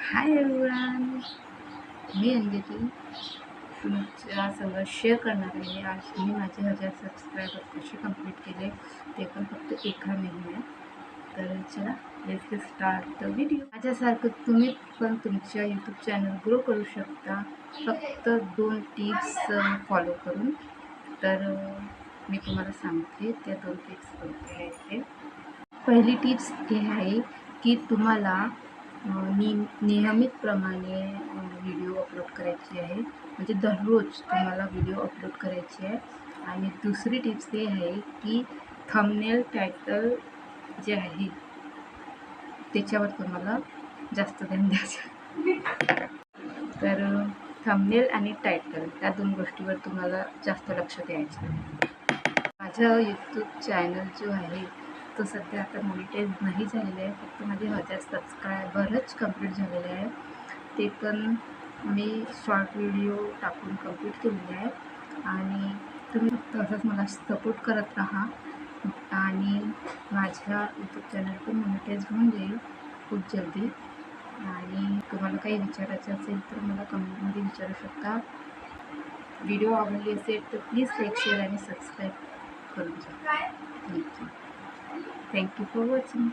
Hi everyone, मी अंजली तुमच्या संग share करणार आहे. आज मी माझे 1000 सबस्क्रायबर कसे कंप्लीट केले ते पण फक्त एका महिन्यात. तर चला let's get start the video. माझ्यासारखं तुम्ही पण तुमच्या यूट्यूब चॅनल ग्रो करू शकता फक्त 2 टिप्स फॉलो करून. तर मी तुम्हाला सांगते त्या 2 टिप्स कोणत्या आहेत ते. पहिली टिप्स हे आहे की तुम्हाला नियमितप्रमाणे व्हिडिओ अपलोड करायची आहे, म्हणजे दररोज तुम्हाला व्हिडिओ अपलोड करायची आहे. आणि दुसरी टिप्स हे आहे की थंबनेल टायटल जे आहे त्याच्यावर तुम्हाला जास्त ध्यान द्यायचं. तर थंबनेल आणि टायटल या 2 गोष्टीवर तुम्हाला जास्त लक्ष द्यायचं आहे. माझं यूट्यूब चॅनल जो आहे तो सध्या आता मॉनिटाईज नाही झालेला आहे. फक्त माझे 1000 सबस्क्रायबरच कंप्लीट झालेले आहे. ते पण मी शॉर्ट व्हिडिओ टाकून कंप्लीट केलेले आहे. आणि तुम्ही फक्त असंच मला सपोर्ट करत राहा आणि माझ्या यूट्यूब चॅनल पण मॉनिटाईज होऊन जाईल खूप जल्दी. आणि तुम्हाला काही विचारायचं असेल तर मला कमेंटमध्ये विचारू शकता. व्हिडिओ आवडली असेल तर प्लीज लाईक, शेअर आणि सबस्क्राईब करून जा. Thank you for watching.